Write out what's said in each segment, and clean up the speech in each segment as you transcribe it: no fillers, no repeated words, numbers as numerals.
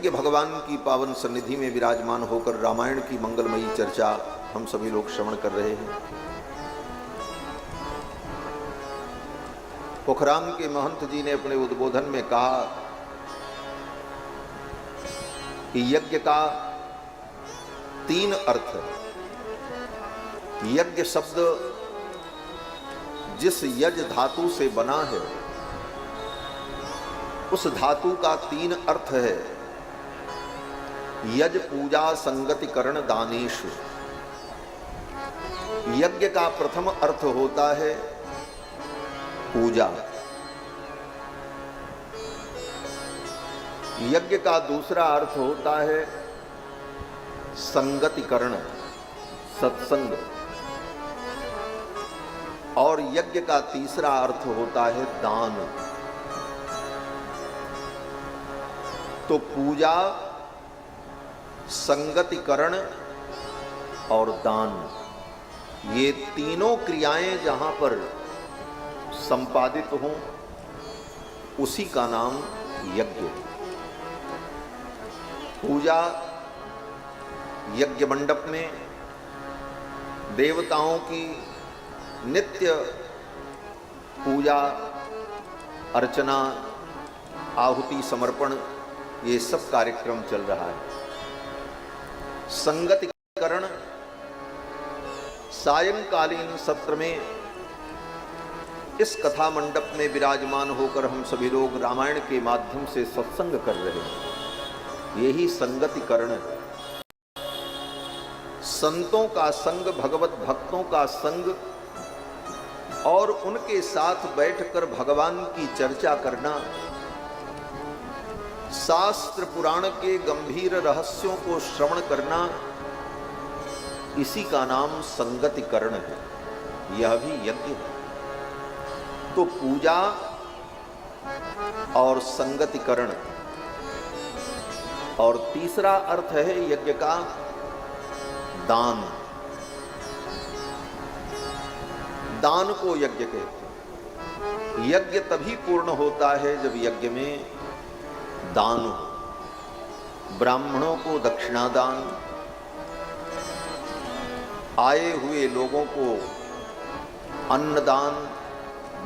कि भगवान की पावन सन्निधि में विराजमान होकर रामायण की मंगलमयी चर्चा हम सभी लोग श्रवण कर रहे हैं। पोखराम के महंत जी ने अपने उद्बोधन में कहा कि यज्ञ का 3 अर्थ है। यज्ञ शब्द जिस यज धातु से बना है उस धातु का 3 अर्थ है। यज पूजा संगति करण दानेषु। यज्ञ का प्रथम अर्थ होता है पूजा। यज्ञ का दूसरा अर्थ होता है संगतिकरण, सत्संग। और यज्ञ का तीसरा अर्थ होता है दान। तो पूजा, संगतिकरण और दान, ये तीनों क्रियाएं जहां पर संपादित हों उसी का नाम यज्ञ। पूजा यज्ञ मंडप में देवताओं की नित्य पूजा अर्चना, आहुति समर्पण, ये सब कार्यक्रम चल रहा है। संगतिकरण सायंकालीन सत्र में इस कथा मंडप में विराजमान होकर हम सभी लोग रामायण के माध्यम से सत्संग कर रहे हैं। यही संगतिकरण है। संतों का संग, भगवत भक्तों का संग और उनके साथ बैठकर भगवान की चर्चा करना, शास्त्र पुराण के गंभीर रहस्यों को श्रवण करना, इसी का नाम संगतिकरण है। यह भी यज्ञ है। तो पूजा और संगतिकरण। और तीसरा अर्थ है यज्ञ का दान। दान को यज्ञ कहते हैं। यज्ञ तभी पूर्ण होता है जब यज्ञ में दान हो। ब्राह्मणों को दक्षिणा दान, आए हुए लोगों को अन्नदान,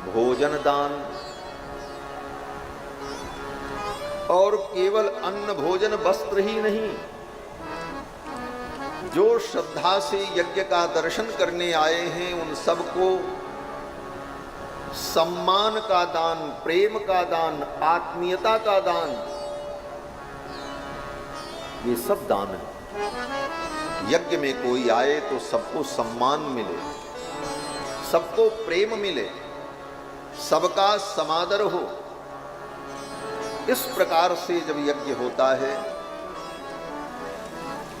भोजन दान, और केवल अन्न भोजन वस्त्र ही नहीं, जो श्रद्धा से यज्ञ का दर्शन करने आए हैं उन सबको सम्मान का दान, प्रेम का दान, आत्मीयता का दान, ये सब दान है। यज्ञ में कोई आए तो सबको सम्मान मिले, सबको प्रेम मिले, सबका समादर हो। इस प्रकार से जब यज्ञ होता है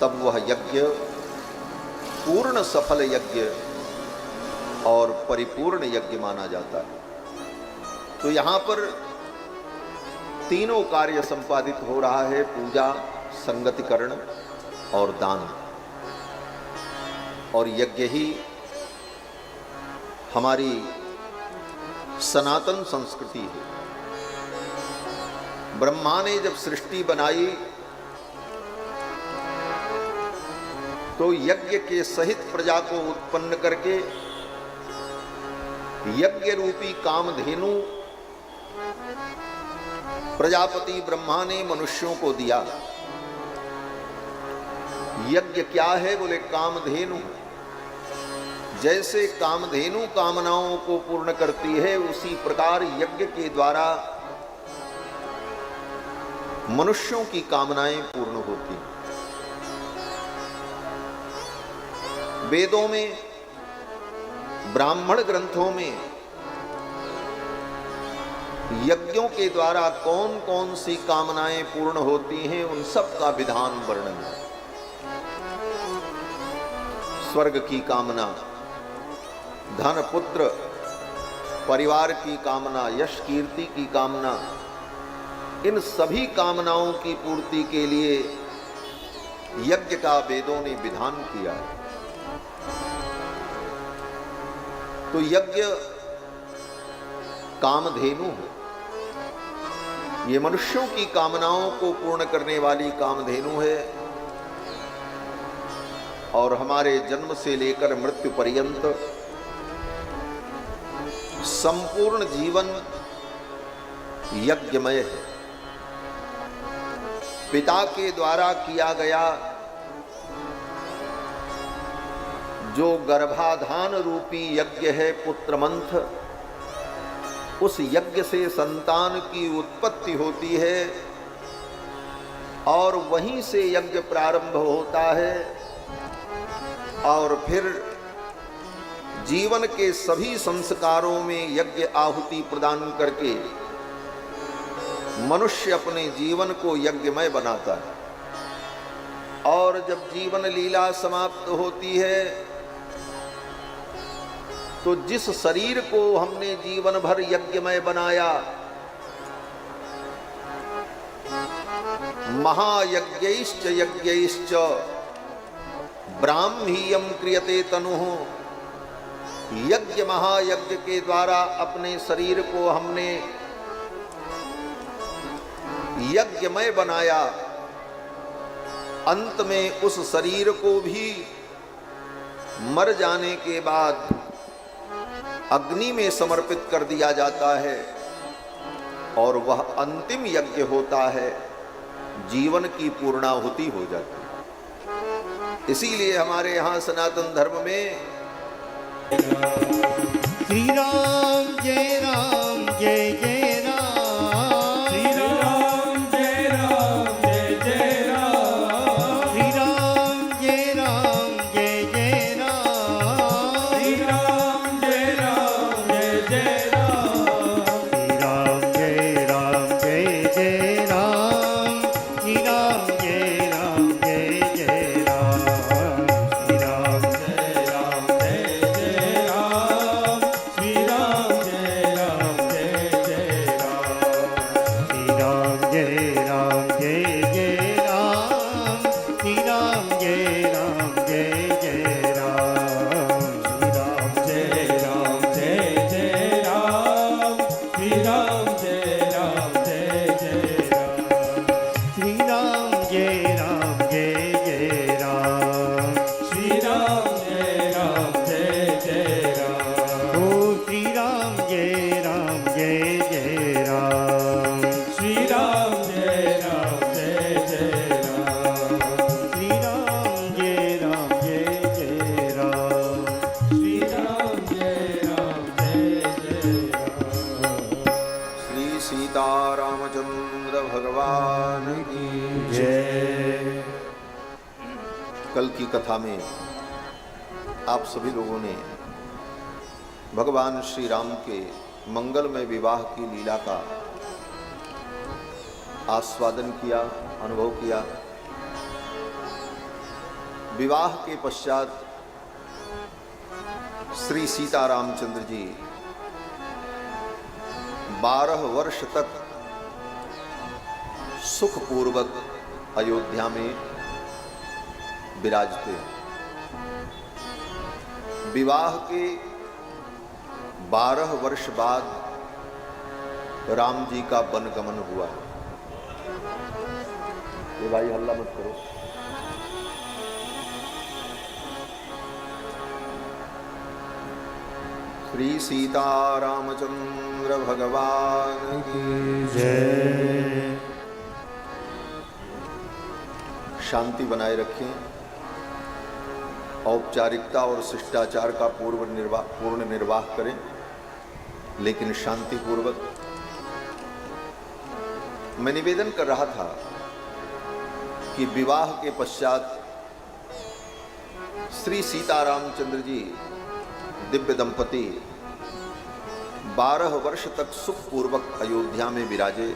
तब वह यज्ञ पूर्ण सफल यज्ञ और परिपूर्ण यज्ञ माना जाता है। तो यहां पर तीनों कार्य संपादित हो रहा है: पूजा, संगतिकरण और दान। और यज्ञ ही हमारी सनातन संस्कृति है। ब्रह्मा ने जब सृष्टि बनाई तो यज्ञ के सहित प्रजा को उत्पन्न करके यज्ञ रूपी कामधेनु प्रजापति ब्रह्मा ने मनुष्यों को दिया। यज्ञ क्या है? बोले कामधेनु। जैसे कामधेनु कामनाओं को पूर्ण करती है, उसी प्रकार यज्ञ के द्वारा मनुष्यों की कामनाएं पूर्ण होती। वेदों में, ब्राह्मण ग्रंथों में यज्ञों के द्वारा कौन कौन सी कामनाएं पूर्ण होती हैं उन सब का विधान वर्णन है। स्वर्ग की कामना, धन पुत्र परिवार की कामना, यश कीर्ति की कामना, इन सभी कामनाओं की पूर्ति के लिए यज्ञ का वेदों ने विधान किया है। तो यज्ञ कामधेनु है। ये मनुष्यों की कामनाओं को पूर्ण करने वाली कामधेनु है और हमारे जन्म से लेकर मृत्यु पर्यंत संपूर्ण जीवन यज्ञमय है। पिता के द्वारा किया गया जो गर्भाधान रूपी यज्ञ है पुत्र मंथ, उस यज्ञ से संतान की उत्पत्ति होती है और वहीं से यज्ञ प्रारंभ होता है और फिर जीवन के सभी संस्कारों में यज्ञ आहुति प्रदान करके मनुष्य अपने जीवन को यज्ञमय बनाता है। और जब जीवन लीला समाप्त होती है तो जिस शरीर को हमने जीवन भर यज्ञमय बनाया, महायज्ञैश्च यज्ञैश्च ब्राह्मीयम क्रियते तनुः, यज्ञ महायज्ञ के द्वारा अपने शरीर को हमने यज्ञमय बनाया, अंत में उस शरीर को भी मर जाने के बाद अग्नि में समर्पित कर दिया जाता है और वह अंतिम यज्ञ होता है, जीवन की पूर्णाहुति हो जाती है। इसीलिए हमारे यहाँ सनातन धर्म में श्री राम जय राम जय जय राम, श्री राम जय राम जय जय राम, श्री राम जय राम जय जय राम, श्री राम जय राम जय जय राम, श्री राम जय राम जय जय राम, श्री राम जय राम जय जय राम, श्री राम जय राम जय जय राम, श्री राम जय राम जय जय राम, श्री राम जय राम जय जय राम, श्री राम जय राम जय जय राम, श्री राम जय राम जय जय राम, श्री राम जय राम जय जय राम, श्री राम जय राम जय जय राम, श्री राम जय राम जय जय राम, ओ श्री राम जय राम जय जय राम, श्री राम जय राम जय जय राम, श्री राम जय राम जय जय राम, श्री राम जय राम जय जय राम। श्री सीतारामचंद्र भगवान की जय। कल की कथा में आप सभी लोगों ने भगवान श्री राम के मंगलमय विवाह की लीला का आस्वादन किया, अनुभव किया। विवाह के पश्चात श्री सीतारामचंद्र जी 12 वर्ष तक सुखपूर्वक अयोध्या में विराजते। विवाह के 12 वर्ष बाद राम जी का वनगमन हुआ। ये भाई हल्ला मत करो। श्री सीतारामचंद्र भगवान की जय। शांति बनाए रखें। औपचारिकता और शिष्टाचार का पूर्ण निर्वाह करें, लेकिन शांतिपूर्वक। मैं निवेदन कर रहा था कि विवाह के पश्चात श्री सीतारामचंद्र जी दिव्य दंपति 12 वर्ष तक सुखपूर्वक अयोध्या में विराजे।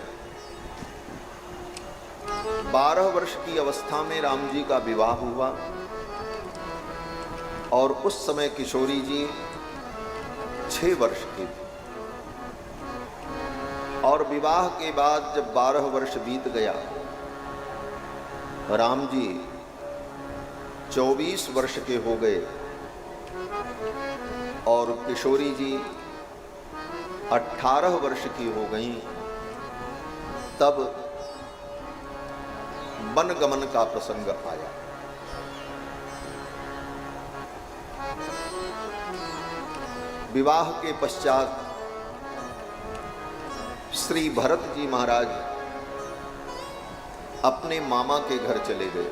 12 वर्ष की अवस्था में राम जी का विवाह हुआ और उस समय किशोरी जी 6 वर्ष की थी। और विवाह के बाद जब 12 वर्ष बीत गया, राम जी 24 वर्ष के हो गए और किशोरी जी 18 वर्ष की हो गईं। तब वन गमन का प्रसंग आया। विवाह के पश्चात श्री भरत जी महाराज अपने मामा के घर चले गए।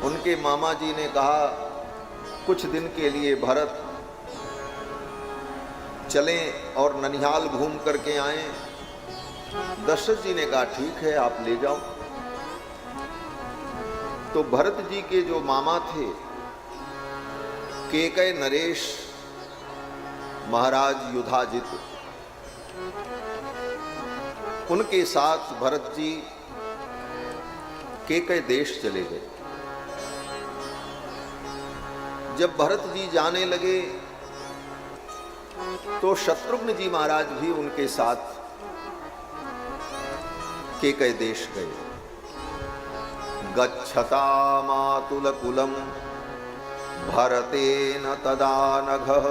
उनके मामा जी ने कहा कुछ दिन के लिए भरत चलें और ननिहाल घूम करके आएं। दशरथ जी ने कहा ठीक है, आप ले जाओ। तो भरत जी के जो मामा थे केकय नरेश महाराज युधाजित, उनके साथ भरत जी केकय देश चले गए। जब भरत जी जाने लगे तो शत्रुघ्न जी महाराज भी उनके साथ केकय देश गए। गच्छता मातुल कुलम भरतेन तदा नघः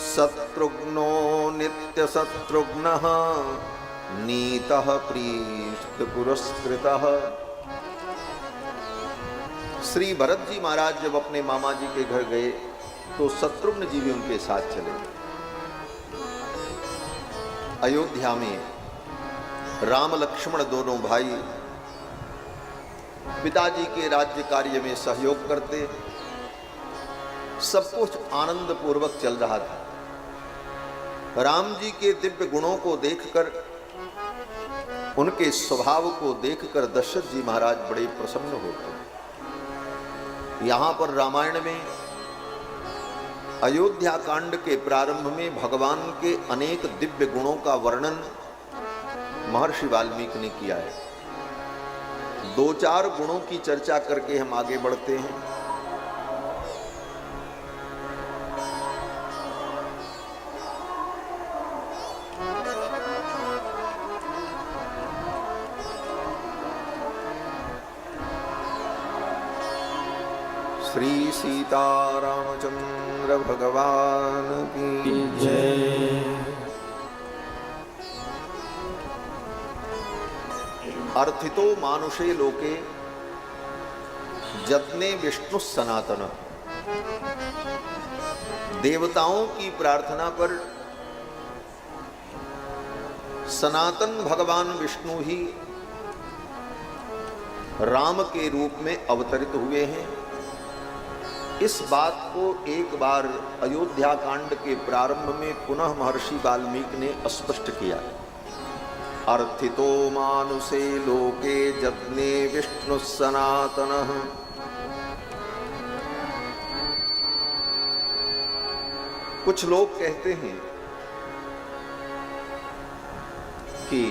शत्रुघ्नो नित्य शत्रुघ्नः नीतः प्रीष्ट पुरस्कृतः। श्री भरत जी महाराज जब अपने मामा जी के घर गए तो शत्रुघ्न जी भी उनके साथ चले। अयोध्या में राम लक्ष्मण दोनों भाई पिताजी के राज्य कार्य में सहयोग करते। सब कुछ आनंद पूर्वक चल रहा था। राम जी के दिव्य गुणों को देखकर, उनके स्वभाव को देखकर दशरथ जी महाराज बड़े प्रसन्न होते। यहां पर रामायण में अयोध्या कांड के प्रारंभ में भगवान के अनेक दिव्य गुणों का वर्णन महर्षि वाल्मीकि ने किया है। दो चार गुणों की चर्चा करके हम आगे बढ़ते हैं। श्री सीतारामचंद्र भगवान की जय। अर्थितो मानुषे लोके जत्ने विष्णु सनातन। देवताओं की प्रार्थना पर सनातन भगवान विष्णु ही राम के रूप में अवतरित हुए हैं। इस बात को एक बार अयोध्या कांड के प्रारंभ में पुनः महर्षि वाल्मीकि ने स्पष्ट किया। अर्थितो मानुषे लोके जत्ने विष्णु सनातनः। कुछ लोग कहते हैं कि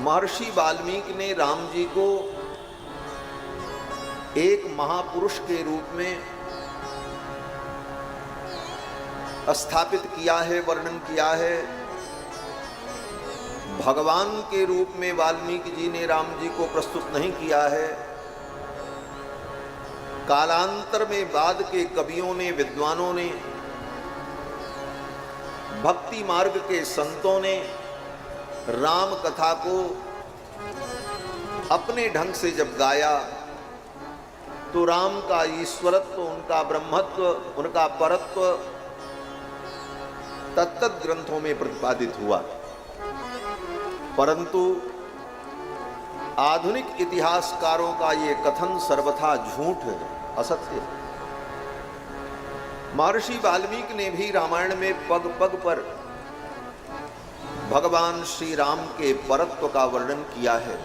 महर्षि वाल्मीकि ने राम जी को एक महापुरुष के रूप में स्थापित किया है, वर्णन किया है। भगवान के रूप में वाल्मीकि जी ने राम जी को प्रस्तुत नहीं किया है। कालांतर में बाद के कवियों ने, विद्वानों ने, भक्ति मार्ग के संतों ने राम कथा को अपने ढंग से जब गाया तो राम का ईश्वरत्व, उनका ब्रह्मत्व, उनका परत्व तत्त ग्रंथों में प्रतिपादित हुआ। परंतु आधुनिक इतिहासकारों का ये कथन सर्वथा झूठ है, असत्य है। महर्षि वाल्मीकि ने भी रामायण में पग पग पर भगवान श्री राम के परत्व का वर्णन किया है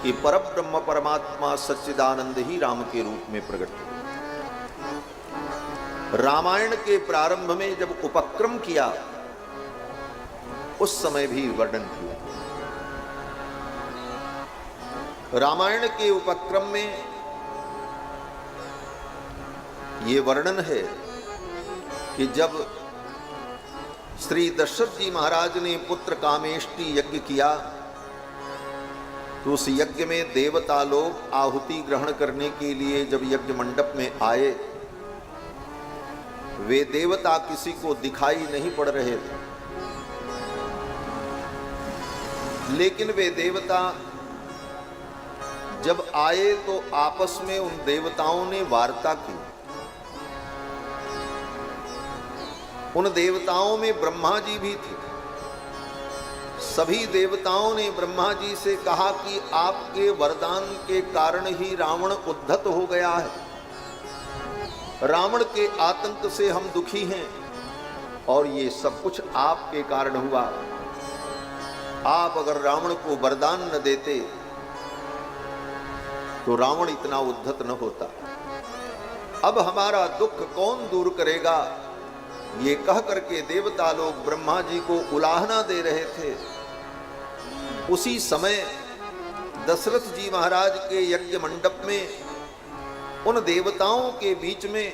कि परब्रह्म परमात्मा सच्चिदानंद ही राम के रूप में प्रकट हुए। रामायण के प्रारंभ में जब उपक्रम किया उस समय भी वर्णन किया। रामायण के उपक्रम में ये वर्णन है कि जब श्री दशरथ जी महाराज ने पुत्र कामेष्टि यज्ञ किया तो उस यज्ञ में देवता लोग आहुति ग्रहण करने के लिए जब यज्ञ मंडप में आए, वे देवता किसी को दिखाई नहीं पड़ रहे थे। लेकिन वे देवता जब आए तो आपस में उन देवताओं ने वार्ता की। उन देवताओं में ब्रह्मा जी भी थे। सभी देवताओं ने ब्रह्मा जी से कहा कि आपके वरदान के कारण ही रावण उद्धत हो गया है। रावण के आतंक से हम दुखी हैं और ये सब कुछ आपके कारण हुआ। आप अगर रावण को वरदान न देते तो रावण इतना उद्धत न होता। अब हमारा दुख कौन दूर करेगा, ये कह करके देवता लोग ब्रह्मा जी को उलाहना दे रहे थे। उसी समय दशरथ जी महाराज के यज्ञ मंडप में उन देवताओं के बीच में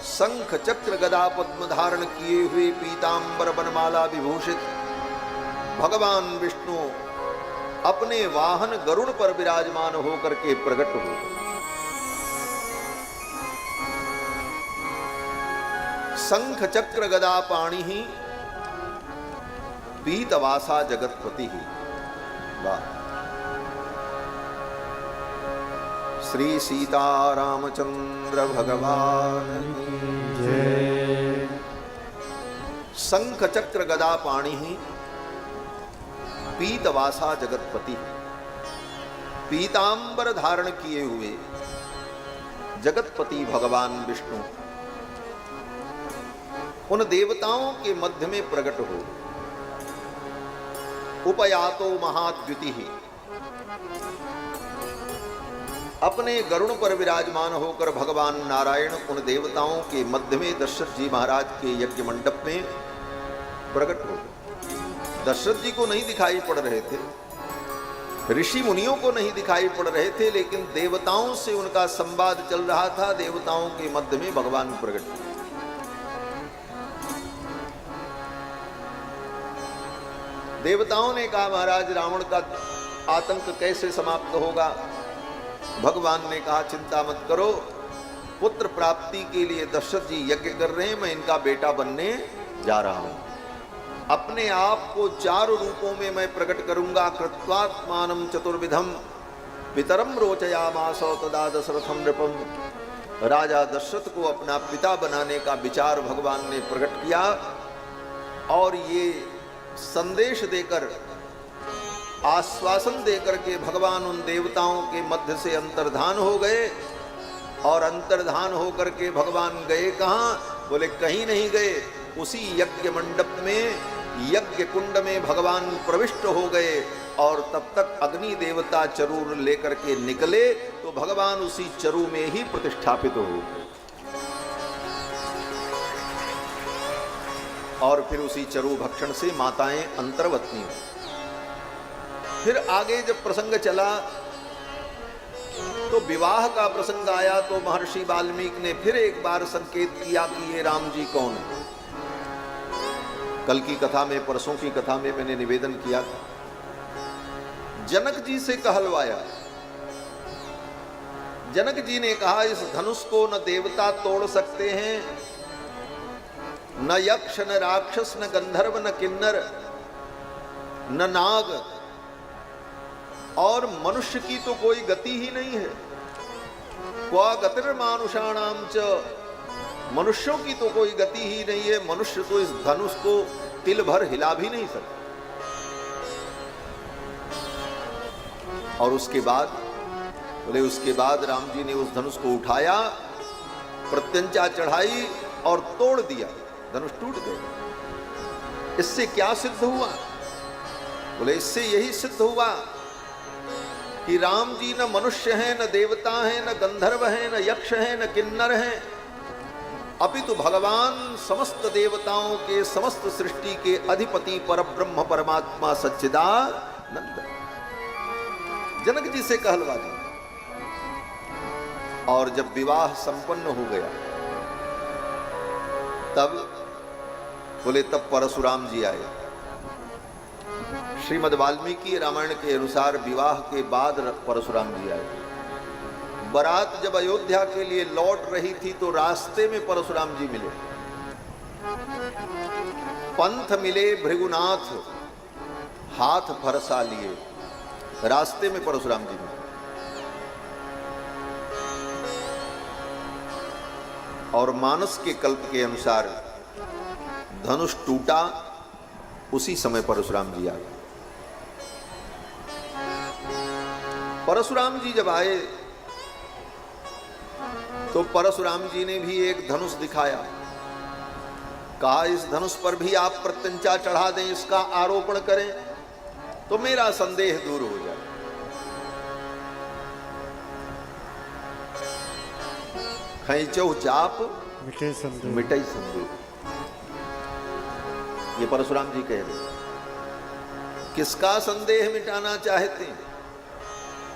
शंख चक्र गदा पद्म धारण किए हुए पीतांबर वनमाला विभूषित भगवान विष्णु अपने वाहन गरुड़ पर विराजमान होकर के प्रकट हुए। शंख चक्र गदा पाणि ही पीतवासा जगतपति ही। श्री सीतारामचंद्र भगवान की जय। शंख चक्र गदा पाणि ही पीतवासा जगतपति। पीतांबर धारण किए हुए जगतपति भगवान विष्णु उन देवताओं के मध्य में प्रकट हो। उपयातो महाद्युति ही अपने गरुड़ पर विराजमान होकर भगवान नारायण उन देवताओं के मध्य में दशरथ जी महाराज के यज्ञ मंडप में प्रकट हो। दशरथ जी को नहीं दिखाई पड़ रहे थे, ऋषि मुनियों को नहीं दिखाई पड़ रहे थे, लेकिन देवताओं से उनका संवाद चल रहा था। देवताओं के मध्य में भगवान प्रकट हुए। देवताओं ने कहा महाराज रावण का आतंक कैसे समाप्त होगा। भगवान ने कहा चिंता मत करो, पुत्र प्राप्ति के लिए दशरथ जी यज्ञ कर रहे हैं, मैं इनका बेटा बनने जा रहा हूं। अपने आप को 4 रूपों में मैं प्रकट करूंगा। कृत्वात्मानं चतुर्विधम पितरम रोचयामास तदा दशरथम नृपम। राजा दशरथ को अपना पिता बनाने का विचार भगवान ने प्रकट किया और ये संदेश देकर, आश्वासन देकर के भगवान उन देवताओं के मध्य से अंतर्धान हो गए। और अंतर्धान होकर के भगवान गए कहाँ? बोले कहीं नहीं गए, उसी यज्ञ मंडप में यज्ञ कुंड में भगवान प्रविष्ट हो गए। और तब तक अग्नि देवता चरूर लेकर के निकले तो भगवान उसी चरु में ही प्रतिष्ठापित हो गए। और फिर उसी चरु भक्षण से माताएं अंतर्वतनी हुई। फिर आगे जब प्रसंग चला तो विवाह का प्रसंग आया तो महर्षि वाल्मीकि ने फिर एक बार संकेत किया कि ये राम जी कौन है। कल की कथा में, परसों की कथा में मैंने निवेदन किया था, जनक जी से कहलवाया। जनक जी ने कहा इस धनुष को न देवता तोड़ सकते हैं, न यक्ष, न राक्षस, न गंधर्व, न किन्नर, न नाग, और मनुष्य की तो कोई गति ही नहीं है। क्वा गतिर्मानुषाणाम च, मनुष्यों की तो कोई गति ही नहीं है। मनुष्य तो इस धनुष को तिल भर हिला भी नहीं सकता। और उसके बाद बोले, उसके बाद राम जी ने उस धनुष को उठाया, प्रत्यंचा चढ़ाई और तोड़ दिया, धनुष टूट गया। इससे क्या सिद्ध हुआ? बोले इससे यही सिद्ध हुआ कि राम जी न मनुष्य हैं, न देवता हैं, न गंधर्व हैं, न यक्ष हैं, न किन्नर हैं, अपितु भगवान समस्त देवताओं के, समस्त सृष्टि के अधिपति परब्रह्म परमात्मा सच्चिदानंद। जनक जी से कहलवा दिया। और जब विवाह संपन्न हो गया तब बोले, तब परशुराम जी आए। श्रीमद् वाल्मीकि रामायण के अनुसार विवाह के बाद परशुराम जी आए। बारात जब अयोध्या के लिए लौट रही थी तो रास्ते में परशुराम जी मिले। पंथ मिले भृगुनाथ, हाथ फरसा लिए रास्ते में परशुराम जी ने, और मानस के कल्प के अनुसार धनुष टूटा। उसी समय परशुराम जी आ गए। परशुराम जी जब आए तो परशुराम जी ने भी एक धनुष दिखाया। कहा इस धनुष पर भी आप प्रत्यंचा चढ़ा दें, इसका आरोपण करें तो मेरा संदेह दूर हो जाए। खैचो चाप मिटे संदेह। मिटई संदेह, ये परशुराम जी कह रहे। किसका संदेह मिटाना चाहते हैं?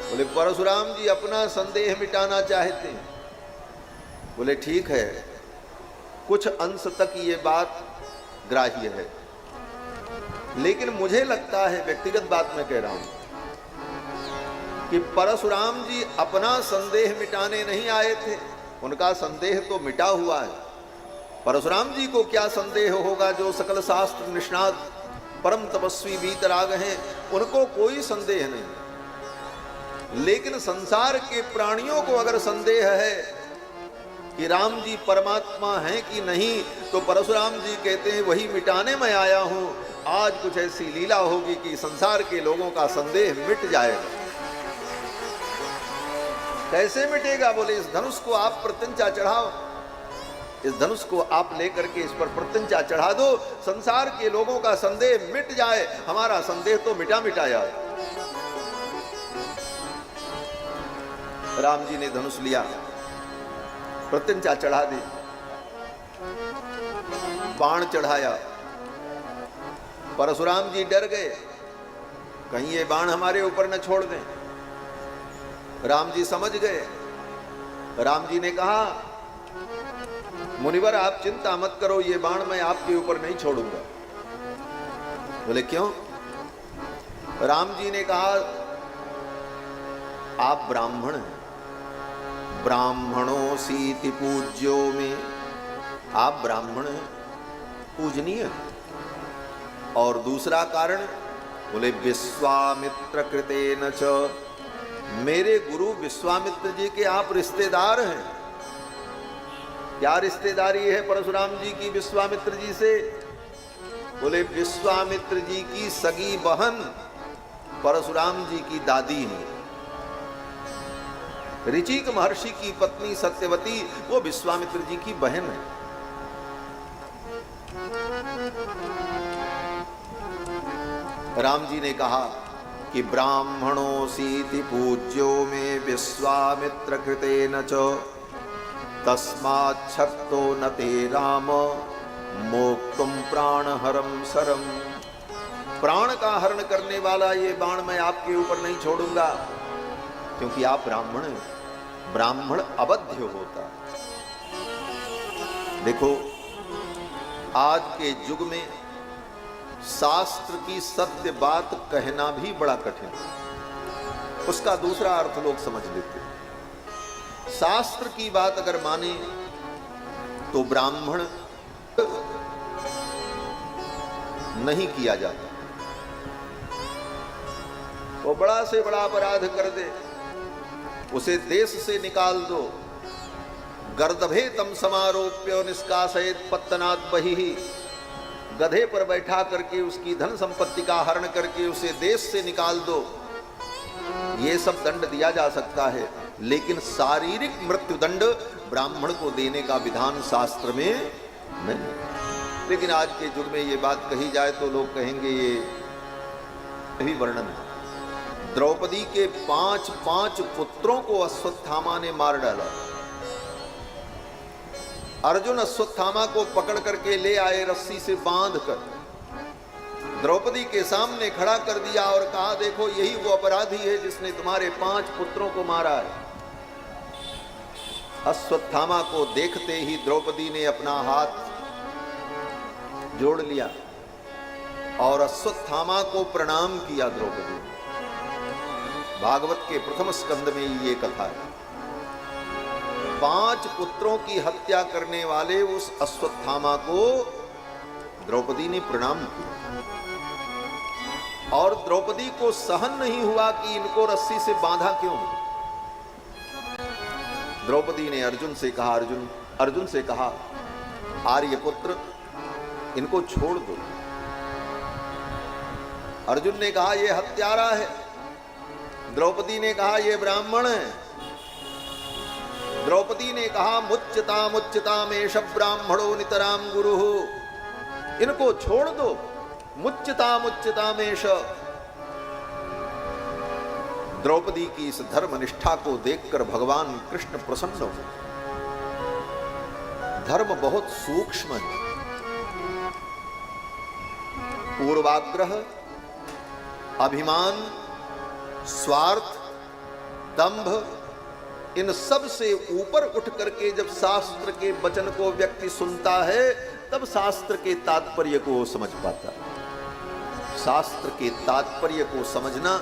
बोले परशुराम जी अपना संदेह मिटाना चाहते हैं। बोले ठीक है, कुछ अंश तक ये बात ग्राह्य है, लेकिन मुझे लगता है, व्यक्तिगत बात मैं कह रहा हूं, कि परशुराम जी अपना संदेह मिटाने नहीं आए थे। उनका संदेह तो मिटा हुआ है। परशुराम जी को क्या संदेह होगा? जो सकल शास्त्र निष्णात परम तपस्वी वीतराग हैं, उनको कोई संदेह नहीं। लेकिन संसार के प्राणियों को अगर संदेह है कि राम जी परमात्मा हैं कि नहीं, तो परशुराम जी कहते हैं वही मिटाने में आया हूं। आज कुछ ऐसी लीला होगी कि संसार के लोगों का संदेह मिट जाएगा। कैसे मिटेगा? बोले इस धनुष को आप प्रत्यंचा चढ़ाओ, इस धनुष को आप लेकर के इस पर प्रत्यंचा चढ़ा दो, संसार के लोगों का संदेह मिट जाए। हमारा संदेह तो मिटा मिटाया। राम जी ने धनुष लिया, प्रत्यंचा चढ़ा दी, बाण चढ़ाया। परशुराम जी डर गए, कहीं ये बाण हमारे ऊपर न छोड़ दें। राम जी समझ गए। राम जी ने कहा मुनिवर आप चिंता मत करो, ये बाण मैं आपके ऊपर नहीं छोड़ूंगा। बोले क्यों? राम जी ने कहा आप ब्राह्मण हैं, ब्राह्मणों सीति पूज्यो में, आप ब्राह्मण हैं, पूजनीय। और दूसरा कारण, बोले विश्वामित्र कृतेन च, मेरे गुरु विश्वामित्र जी के आप रिश्तेदार हैं। क्या रिश्तेदारी है परशुराम जी की विश्वामित्र जी से? बोले विश्वामित्र जी की सगी बहन परशुराम जी की दादी है। ऋचिक महर्षि की पत्नी सत्यवती वो विश्वामित्र जी की बहन है। राम जी ने कहा कि ब्राह्मणों सीति पूज्यो में विश्वामित्र कृतेन च, तस्मात् शक्तो न ते राम मोक्तुम प्राणहरम शरम। प्राण का हरण करने वाला ये बाण मैं आपके ऊपर नहीं छोड़ूंगा, क्योंकि आप ब्राह्मण हैं। ब्राह्मण अबध्य होता। देखो आज के युग में शास्त्र की सत्य बात कहना भी बड़ा कठिन है। उसका दूसरा अर्थ लोग समझ लेते हैं। शास्त्र की बात अगर माने तो ब्राह्मण नहीं किया जाता। वो बड़ा से बड़ा अपराध कर दे, उसे देश से निकाल दो। गर्दभे तम समारोप्य निष्कासयेत पत्तनात् बहिः, गधे पर बैठा करके उसकी धन संपत्ति का हरण करके उसे देश से निकाल दो, ये सब दंड दिया जा सकता है। लेकिन शारीरिक मृत्यु दंड ब्राह्मण को देने का विधान शास्त्र में नहीं। लेकिन आज के युग में ये बात कही जाए तो लोग कहेंगे ये भी वर्णन है। द्रौपदी के 5 पुत्रों को अश्वत्थामा ने मार डाला। अर्जुन अश्वत्थामा को पकड़ करके ले आए, रस्सी से बांधकर द्रौपदी के सामने खड़ा कर दिया और कहा देखो यही वो अपराधी है जिसने तुम्हारे 5 पुत्रों को मारा है। अश्वत्थामा को देखते ही द्रौपदी ने अपना हाथ जोड़ लिया और अश्वत्थामा को प्रणाम किया। द्रौपदी, भागवत के प्रथम स्कंद में ये कथा है। 5 पुत्रों की हत्या करने वाले उस अश्वत्थामा को द्रौपदी ने प्रणाम किया और द्रौपदी को सहन नहीं हुआ कि इनको रस्सी से बांधा क्यों। द्रौपदी ने अर्जुन से कहा आर्यपुत्र इनको छोड़ दो। अर्जुन ने कहा ये हत्यारा है। द्रौपदी ने कहा ये ब्राह्मण है। द्रौपदी ने कहा मुच्यतामेष ब्राह्मणो नितराम गुरु। इनको छोड़ दो। मुच्यतामेष। द्रौपदी की इस धर्मनिष्ठा को देखकर भगवान कृष्ण प्रसन्न हुए। धर्म बहुत सूक्ष्म है। पूर्वाग्रह, अभिमान, स्वार्थ, दंभ, इन सब से ऊपर उठ करके जब शास्त्र के वचन को व्यक्ति सुनता है तब शास्त्र के तात्पर्य को वो समझ पाता है। शास्त्र के तात्पर्य को समझना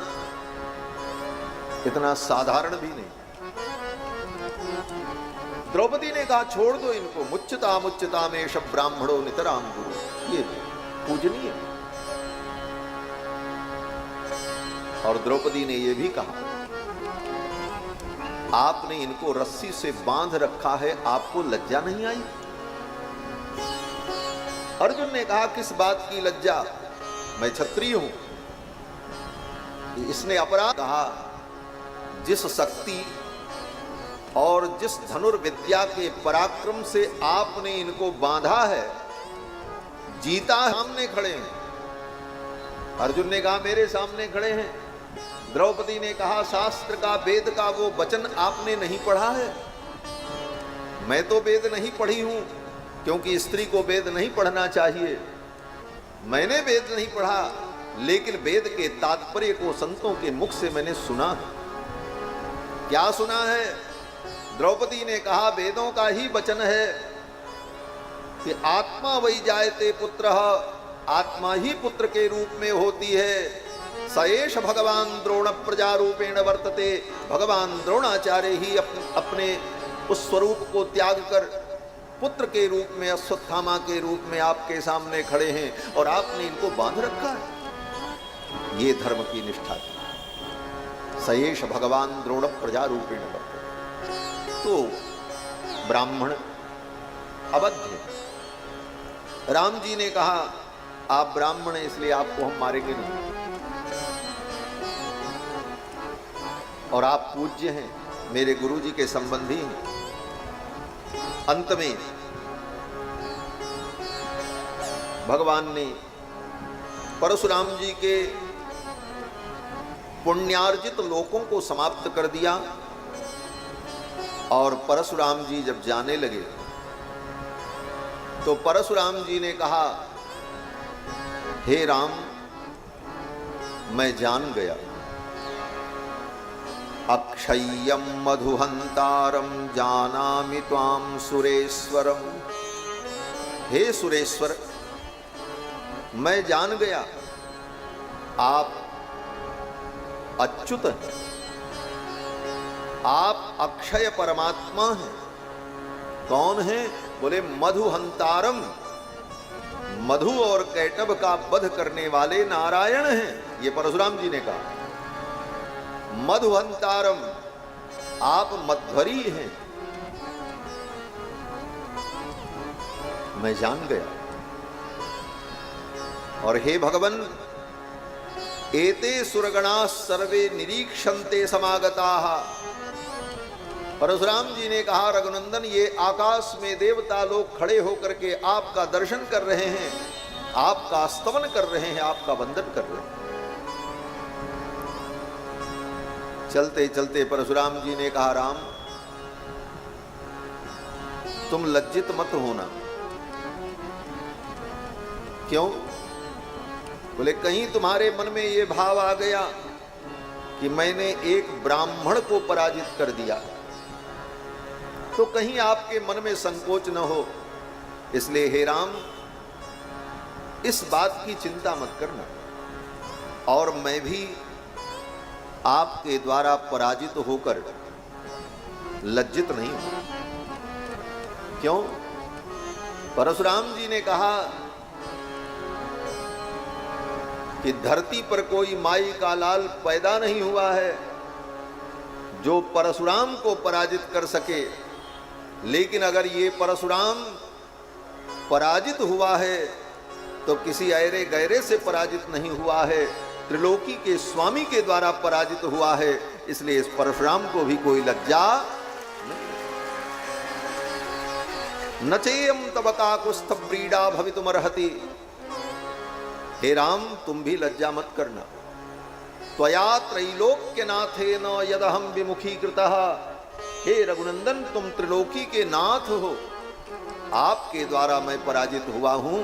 इतना साधारण भी नहीं। द्रौपदी ने कहा छोड़ दो इनको। मुच्यतामेष ब्राह्मणो नितराम गुरु। ये पूजनीय है। और द्रौपदी ने यह भी कहा आपने इनको रस्सी से बांध रखा है, आपको लज्जा नहीं आई। अर्जुन ने कहा किस बात की लज्जा, मैं क्षत्रिय हूं। इसने अपराध कहा जिस शक्ति और जिस धनुर्विद्या के पराक्रम से आपने इनको बांधा है, जीता सामने खड़े हैं। अर्जुन ने कहा मेरे सामने खड़े हैं। द्रौपदी ने कहा शास्त्र का वेद का वो वचन आपने नहीं पढ़ा है। मैं तो वेद नहीं पढ़ी हूं क्योंकि स्त्री को वेद नहीं पढ़ना चाहिए। मैंने वेद नहीं पढ़ा, लेकिन वेद के तात्पर्य को संतों के मुख से मैंने सुना है। क्या सुना है? द्रौपदी ने कहा वेदों का ही वचन है कि आत्मा वही जायते पुत्र, आत्मा ही पुत्र के रूप में होती है। सएष भगवान द्रोण प्रजारूपेण वर्तते। भगवान द्रोणाचार्य ही अपने उस स्वरूप को त्याग कर पुत्र के रूप में, अश्वत्थामा के रूप में आपके सामने खड़े हैं और आपने इनको बांध रखा है। ये धर्म की निष्ठा थी। सएष भगवान द्रोण प्रजारूपेण वर्तते। तो ब्राह्मण अवध्य। राम जी ने कहा आप ब्राह्मण हैं इसलिए आपको हम मारेंगे नहीं, और आप पूज्य हैं, मेरे गुरु जी के संबंधी हैं। अंत में भगवान ने परशुराम जी के पुण्यार्जित लोकों को समाप्त कर दिया। और परशुराम जी जब जाने लगे तो परशुराम जी ने कहा हे राम मैं जान गया। अक्षय्यम मधुहंतारम जानामि त्वाम सुरेश्वरम। हे सुरेश्वर मैं जान गया आप अच्युत हैं, आप अक्षय परमात्मा हैं। कौन है? बोले मधुहंतारम। मधु और कैटभ का वध करने वाले नारायण हैं। ये परशुराम जी ने कहा मधुहंतारम, आप मध्वरी हैं। मैं जान गया। और हे भगवन एते सुरगणा सर्वे निरीक्षन्ते समागताः। परशुराम जी ने कहा रघुनंदन ये आकाश में देवता लोग खड़े होकर के आपका दर्शन कर रहे हैं, आपका स्तवन कर रहे हैं, आपका वंदन कर रहे हैं। चलते चलते परशुराम जी ने कहा राम तुम लज्जित मत होना। क्यों? बोले कहीं तुम्हारे मन में ये भाव आ गया कि मैंने एक ब्राह्मण को पराजित कर दिया, तो कहीं आपके मन में संकोच न हो। इसलिए हे राम इस बात की चिंता मत करना, और मैं भी आपके द्वारा पराजित होकर लज्जित नहीं हूं। क्यों? परशुराम जी ने कहा कि धरती पर कोई माई का लाल पैदा नहीं हुआ है जो परशुराम को पराजित कर सके। लेकिन अगर ये परशुराम पराजित हुआ है तो किसी ऐरे गैरे से पराजित नहीं हुआ है, त्रिलोकी के स्वामी के द्वारा पराजित हुआ है। इसलिए इस परशुराम को भी कोई लज्जा न चेयम तब काकुस्थ व्रीडा भवितुमर्हति। हे राम, तुम भी लज्जा मत करना। त्वया त्रैलोक्यनाथेन यदहम विमुखीकृतः। हे रघुनंदन, तुम त्रिलोकी के नाथ हो, आपके द्वारा मैं पराजित हुआ हूं,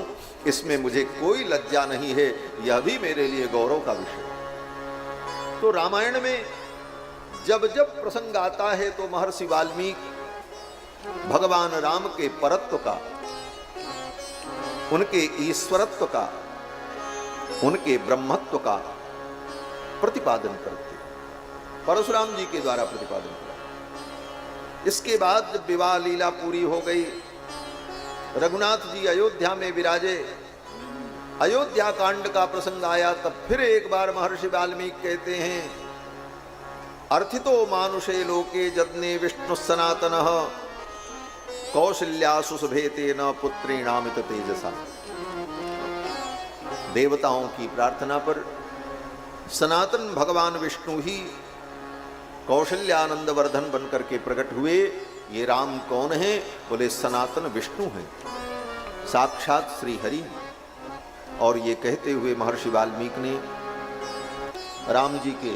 इसमें मुझे कोई लज्जा नहीं है। यह भी मेरे लिए गौरव का विषय। तो रामायण में जब जब प्रसंग आता है तो महर्षि वाल्मीकि भगवान राम के परत्व का, उनके ईश्वरत्व का, उनके ब्रह्मत्व का प्रतिपादन करते, परशुराम जी के द्वारा प्रतिपादन किया। इसके बाद जब विवाह लीला पूरी हो गई, रघुनाथ जी अयोध्या में विराजे, अयोध्या कांड का प्रसंग आया, तब फिर एक बार महर्षि वाल्मीकि कहते हैं, अर्थितो मानुषे लोके जदने विष्णु सनातनः कौशल्या सुशुभेतेन पुत्रेणामित तेजसा। देवताओं की प्रार्थना पर सनातन भगवान विष्णु ही कौशल्यानंद वर्धन बनकर के प्रकट हुए। ये राम कौन है? बोले सनातन विष्णु हैं, साक्षात श्री हरि। और ये कहते हुए महर्षि वाल्मीकि ने राम जी के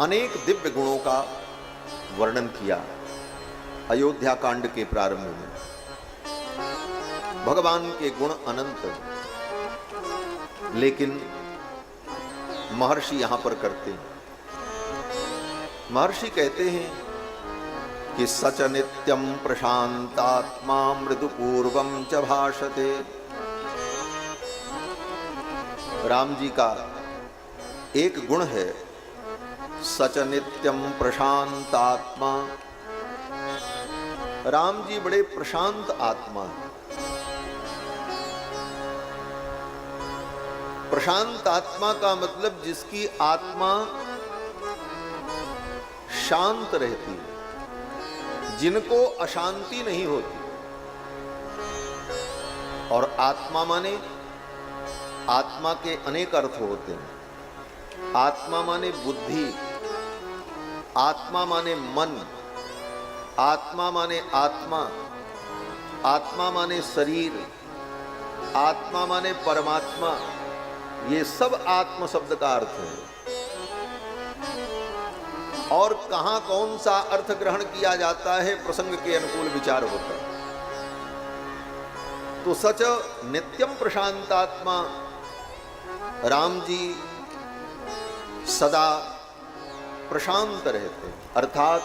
अनेक दिव्य गुणों का वर्णन किया। अयोध्या कांड के प्रारंभ में भगवान के गुण अनंत, लेकिन महर्षि यहां पर करते हैं। महर्षि कहते हैं कि सच नित्यम प्रशांतात्मा मृदुपूर्वम च भाषते। राम जी का एक गुण है सच नित्यम प्रशांतात्मा। राम जी बड़े प्रशांत आत्मा हैं। प्रशांत आत्मा का मतलब जिसकी आत्मा शांत रहती है, जिनको अशांति नहीं होती। और आत्मा माने, आत्मा के अनेक अर्थ होते हैं। आत्मा माने बुद्धि, आत्मा माने मन, आत्मा माने आत्मा, आत्मा माने शरीर, आत्मा माने परमात्मा। ये सब आत्म शब्द का अर्थ है। और कहां कौन सा अर्थ ग्रहण किया जाता है, प्रसंग के अनुकूल विचार होता है। तो सच नित्यम प्रशांतात्मा, राम जी सदा प्रशांत रहते हैं, अर्थात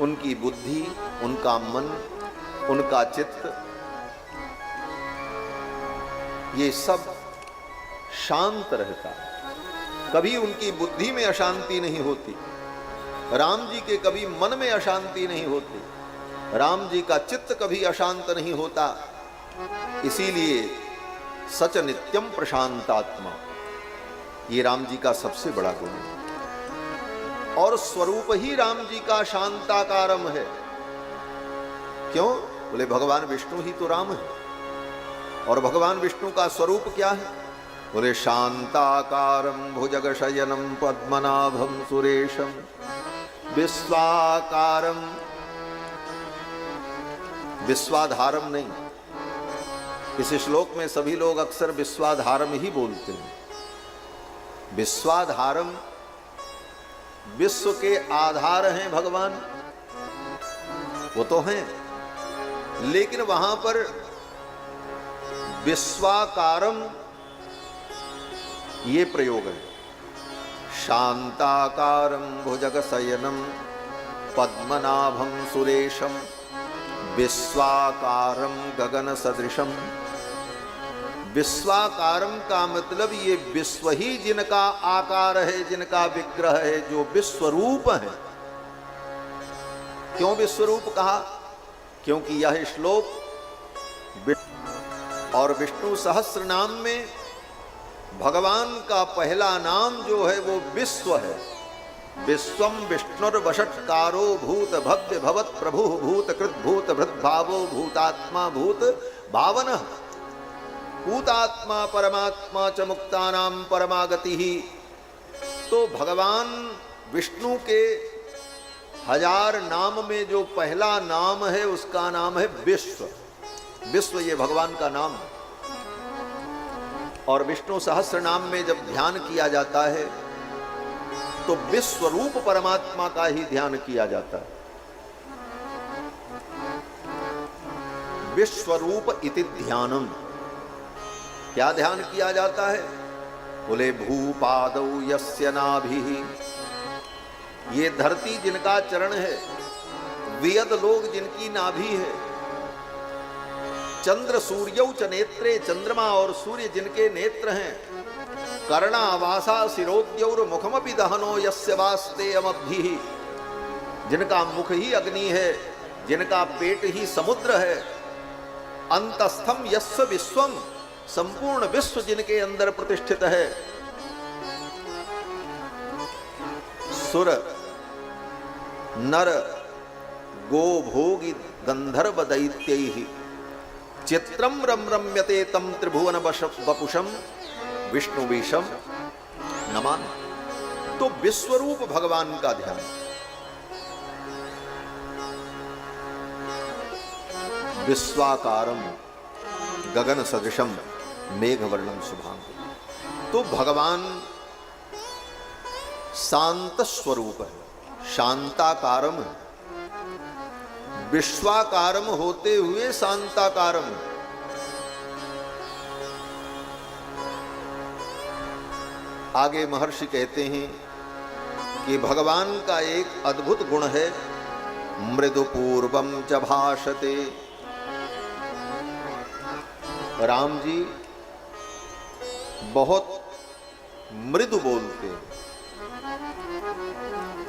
उनकी बुद्धि, उनका मन, उनका चित्त, ये सब शांत रहता है। कभी उनकी बुद्धि में अशांति नहीं होती, राम जी के कभी मन में अशांति नहीं होती, राम जी का चित्त कभी अशांत नहीं होता। इसीलिए सच नित्यम प्रशांतात्मा, ये राम जी का सबसे बड़ा गुण है। और स्वरूप ही राम जी का शांताकारम है। क्यों? बोले भगवान विष्णु ही तो राम है। और भगवान विष्णु का स्वरूप क्या है? बोले शांताकारम भुजगशयनम पद्मनाभम सुरेशम विश्वाकारम। विश्वाधारम नहीं, इस श्लोक में सभी लोग अक्सर विश्वाधारम ही बोलते हैं। विश्वाधारम, विश्व के आधार हैं भगवान, वो तो हैं, लेकिन वहां पर विश्वाकारम ये प्रयोग है। शांताकारम भुजगशयनम पद्मनाभम सुरेशम विश्वाकारम गगन सदृशम। विश्वाकारम का मतलब ये विश्व ही जिनका आकार है, जिनका विग्रह है, जो विश्वरूप है। क्यों विश्वरूप कहा? क्योंकि यह श्लोक और विष्णु सहस्त्र नाम में भगवान का पहला नाम जो है वो विश्व है। विश्वम विष्णुर्वषट्कारो भूत भव्य भवत प्रभु भूत कृत भूत भृद्भावो भूतात्मा भूत भावन भूतात्मा परमात्मा च मुक्तानाम परमागति ही। तो भगवान विष्णु के 1000 नाम में जो पहला नाम है उसका नाम है विश्व। विश्व ये भगवान का नाम है। और विष्णु सहस्त्र नाम में जब ध्यान किया जाता है तो विश्व रूप परमात्मा का ही ध्यान किया जाता है। विश्व रूप इति ध्यानम, क्या ध्यान किया जाता है? बोले भूपादौ यस्य नाभिः, ये धरती जिनका चरण है, वेद लोग जिनकी नाभि है, चंद्र सूर्यौ च नेत्रे, चंद्रमा और सूर्य जिनके नेत्र हैं, कर्णावासा शिरोद्यौर मुखमपि दहनो यस्य वास्ते अमब्धिः, जिनका मुख ही अग्नि है, जिनका पेट ही समुद्र है, अंतस्थम यस्य विश्वम, संपूर्ण विश्व जिनके अंदर प्रतिष्ठित है, सुर नर गो भोगी गंधर्व दैत्यैः चित्रम रम रम्यते तम त्रिभुवन वपुषम विष्णु विषम नमान। तो विश्वरूप भगवान का ध्यान। विश्वाकारम गगन सदृशम मेघवर्णम शुभांग। तो भगवान शांत स्वरूप है, शांताकारम है, विश्वाकारम होते हुए शांताकारम। आगे महर्षि कहते हैं कि भगवान का एक अद्भुत गुण है, मृदु पूर्वम च भाषते। राम जी बहुत मृदु बोलते हैं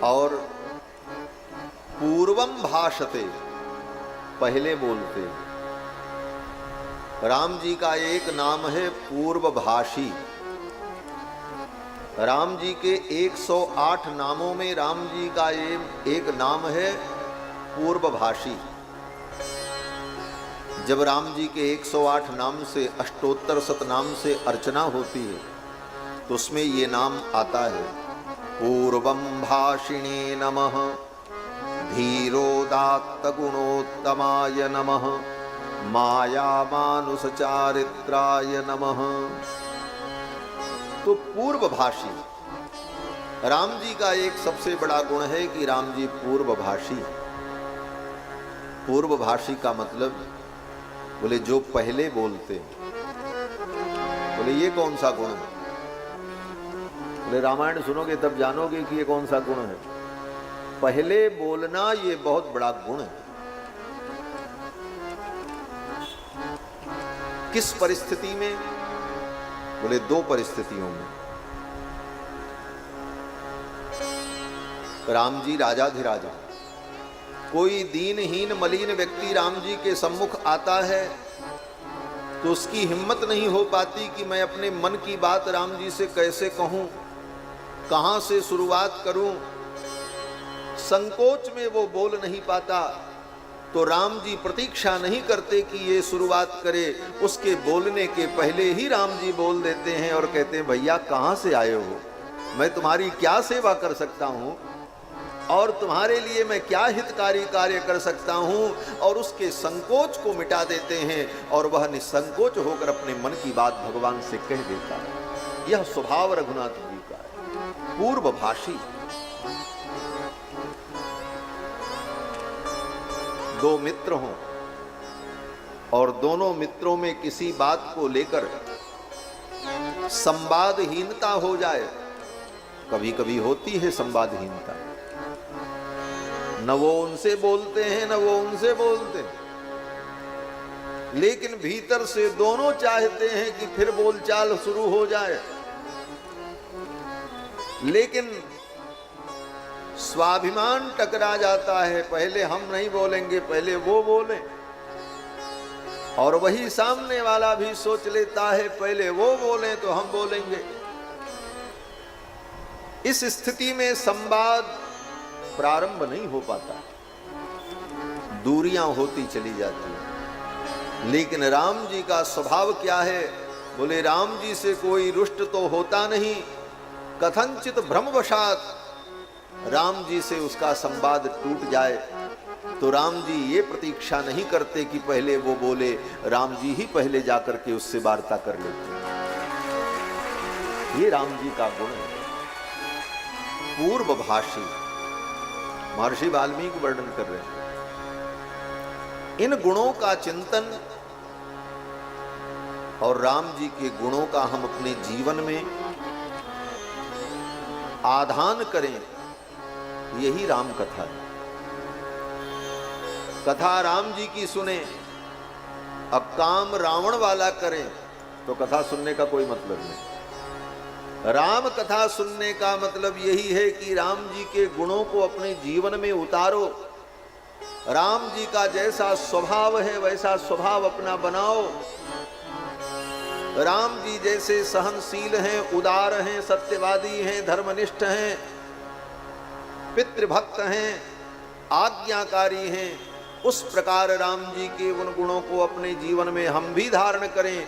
और पूर्वम भाषते, पहले बोलते। राम जी का एक नाम है पूर्वभाषी। राम जी के 108 नामों में राम जी का एक नाम है पूर्वभाषी। जब राम जी के 108 नाम से अष्टोत्तर शतनाम से अर्चना होती है तो उसमें ये नाम आता है, पूर्वम भाषिणे नमः, धीरोदात्त गुणोत्तमाय नमः, माया मानुष चारित्राय नमः। तो पूर्वभाषी राम जी का एक सबसे बड़ा गुण है कि राम जी पूर्वभाषी। पूर्वभाषी का मतलब बोले जो पहले बोलते। बोले ये कौन सा गुण है? बोले रामायण सुनोगे तब जानोगे कि ये कौन सा गुण है। पहले बोलना ये बहुत बड़ा गुण है। किस परिस्थिति में? बोले 2 परिस्थितियों में। राम जी राजाधिराजा, कोई दीनहीन मलिन व्यक्ति राम जी के सम्मुख आता है तो उसकी हिम्मत नहीं हो पाती कि मैं अपने मन की बात राम जी से कैसे कहूं, कहां से शुरुआत करूं। संकोच में वो बोल नहीं पाता तो राम जी प्रतीक्षा नहीं करते कि ये शुरुआत करे, उसके बोलने के पहले ही राम जी बोल देते हैं और कहते हैं भैया कहां से आए हो, मैं तुम्हारी क्या सेवा कर सकता हूं और तुम्हारे लिए मैं क्या हितकारी कार्य कर सकता हूं। और उसके संकोच को मिटा देते हैं और वह निसंकोच होकर अपने मन की बात भगवान से कह देता है। यह स्वभाव रघुनाथ जी का है, पूर्वभाषी। 2 मित्र हों और दोनों मित्रों में किसी बात को लेकर संवादहीनता हो जाए, कभी कभी होती है संवादहीनता, न वो उनसे बोलते हैं न वो उनसे बोलते हैं, लेकिन भीतर से दोनों चाहते हैं कि फिर बोलचाल शुरू हो जाए, लेकिन स्वाभिमान टकरा जाता है, पहले हम नहीं बोलेंगे पहले वो बोले। और वही सामने वाला भी सोच लेता है पहले वो बोले तो हम बोलेंगे। इस स्थिति में संवाद प्रारंभ नहीं हो पाता, दूरियां होती चली जाती हैं। लेकिन राम जी का स्वभाव क्या है? बोले राम जी से कोई रुष्ट तो होता नहीं, कथनचित भ्रमवशात राम जी से उसका संवाद टूट जाए तो राम जी ये प्रतीक्षा नहीं करते कि पहले वो बोले, राम जी ही पहले जाकर के उससे वार्ता कर लेते। ये राम जी का गुण है। पूर्वभाषी महर्षि वाल्मीकि वर्णन कर रहे हैं। इन गुणों का चिंतन और राम जी के गुणों का हम अपने जीवन में आधान करें, यही राम कथा है। कथा राम जी की सुने, अब काम रावण वाला करें तो कथा सुनने का कोई मतलब नहीं। राम कथा सुनने का मतलब यही है कि राम जी के गुणों को अपने जीवन में उतारो, राम जी का जैसा स्वभाव है वैसा स्वभाव अपना बनाओ। राम जी जैसे सहनशील हैं, उदार हैं, सत्यवादी हैं, धर्मनिष्ठ हैं, पितृभक्त हैं, आज्ञाकारी हैं, उस प्रकार राम जी के उन गुणों को अपने जीवन में हम भी धारण करें।